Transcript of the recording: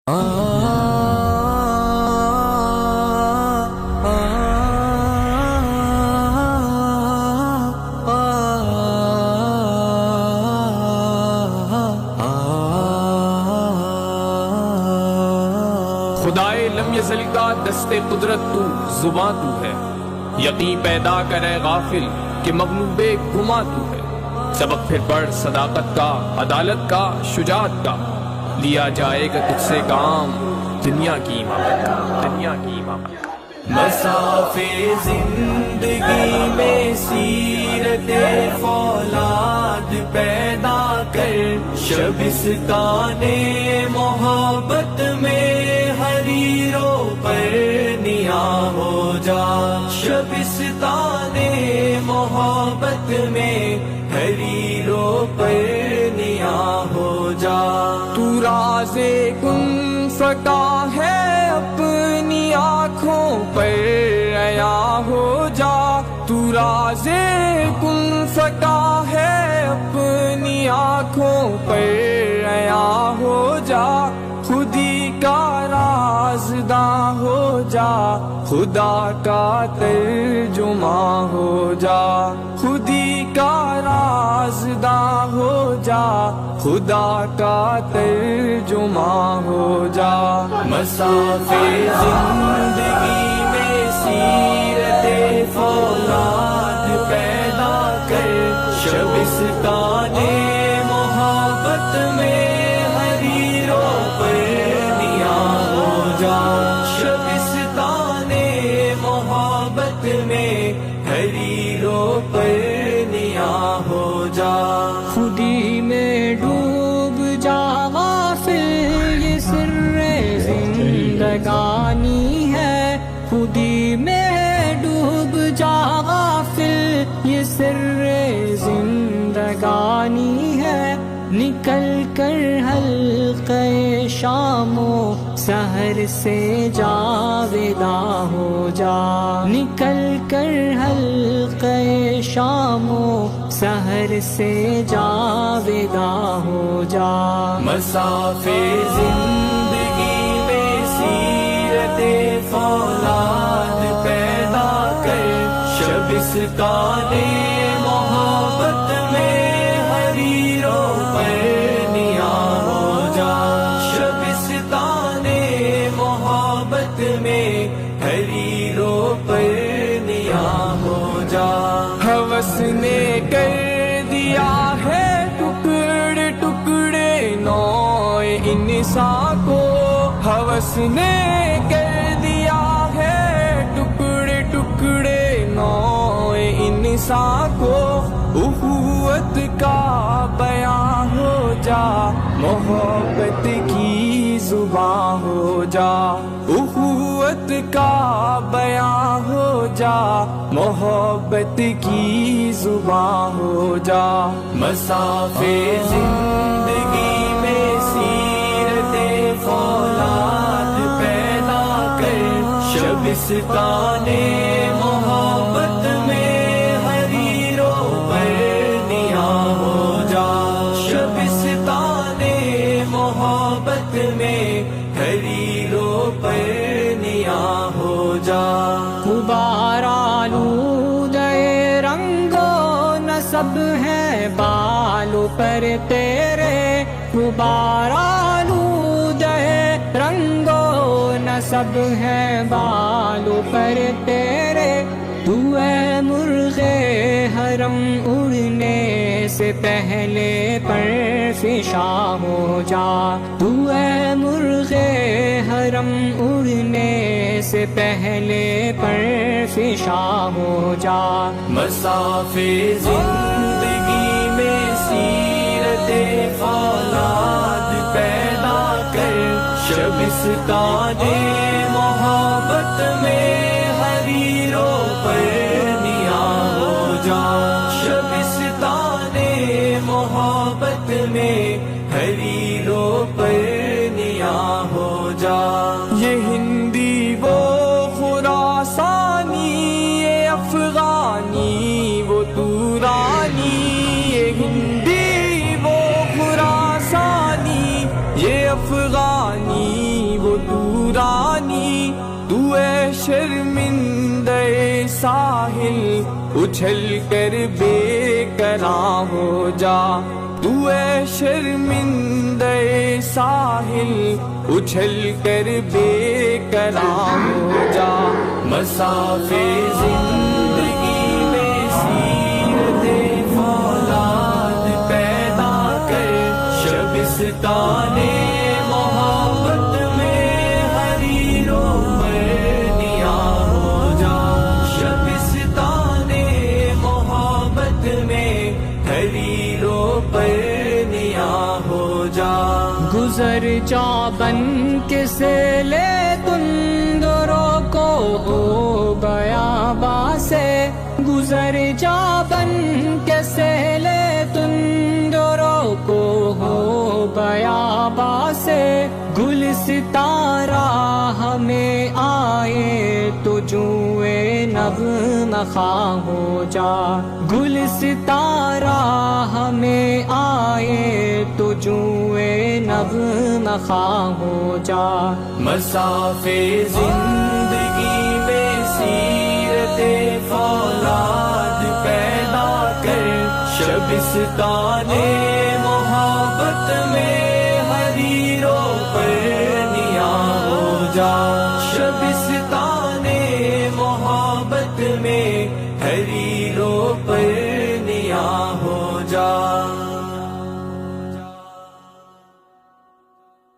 خدائے لم یزل کا دست قدرت تو زباں تو ہے، یقین پیدا کرے غافل کہ مغلوب گما تو ہے۔ سبق پھر پڑھ صداقت کا، عدالت کا، شجاعت کا، لیا جائے گا تجھ سے کام دنیا کی امامت کا، دنیا کی امامت کا۔ مسافے زندگی میں سیرت فولاد پیدا کر، شبستان محبت میں حریروں پر نیا ہو جا، شبستان محبت میں حریروں پر نیا ہو جا۔ تو راز کن فکا ہے اپنی آنکھوں پر عیاں ہو جا، تو راز کن فکا ہے اپنی آنکھوں پر عیاں ہو جا، خودی کا رازداں ہو جا، خدا کا ترجمہ ہو جا، خودی کا رازداں ہو جا، خدا کا ترجمہ ہو جا۔ مسافے زندگی میں سیرت فولاد پیدا کر، شبستان محبت میں حریروں پر نیا ہو جا، شبستان محبت میں حریروں پر نیا ہو جا۔ خودی میں ڈوب جا غافل، یہ سر زندگانی ہے، خودی میں ڈوب جا غافل، یہ سر زندگانی ہے، نکل کر حلقہ شام و سحر سے جاویدہ ہو جا، نکل کر حلقہ شام و سحر سے جاویدہ ہو جا۔ مسافے زندگی میں سیرت فولاد پیدا کر، شبستان محبت میں حریروں پر نیا ہو جا، شبستان محبت میں حریروں پر نیا ہو جا۔ ہوس نے کر دیا ہے ٹکڑے ٹکڑے نوع انسان کو، ہوس نے کر دیا ہے ٹکڑے ٹکڑے نوع انسان کو، اخوت کا بیان ہو جا، محبت کی زبان ہو جا، اخوت کا بیان ہو جا، محبت کی زبان ہو جا۔ مسافے زندگی میں سیرت فولاد پیدا کر، شبستان محبت میں حریروں پر نیا ہو جا، شبستان محبت میں حریروں پر نیا ہو جا۔ غبار آلود رنگ و نسب ہے بالوں پر تیرے، غبار آلود رنگ و نسب ہے بالوں پر تیرے، تو اے مرغ حرم اڑنے سے پہلے پر فشاں ہو جا، تو اے مرغ حرم اڑنے سے پہلے پر فشاں ہو جا۔ مسافے زندگی میں سیرت فولاد پیدا کر، شبستان محبت میں حریروں پر نیا ہو جا، شبستان محبت میں حریروں پر نیا ہو جا۔ یہ ہندی وہ خراسانی، یہ افغانی وہ تورانی، یہ ہندی وہ خراسانی، یہ افغانی شرمندہ ساحل اچھل کر بے قرار ہو جا تو اے شرمندہ ساحل اچھل کر بے قرار ہو جا مسافے زندگی میں سیرت فولاد پیدا کر شبستان محبت میں حریروں پر نیا ہو جا شبستان محبت میں حریروں پر نیا ہو جا گزر جا بن کے سیلے تندروں کو ہو بیاباں سے گزر جا بن کے سیلے تندروں کو ہو بیاباں سے گل ستارہ ہمیں آئے تو جوئے نغمہ خواہ ہو جا گل ستارہ ہمیں آئے تو جوئے نغمہ خواہ ہو جا مسافے زندگی میں سیرت فولاد پیدا کر شبستان محبت میں حریروں پر نیا ہو جا شبستان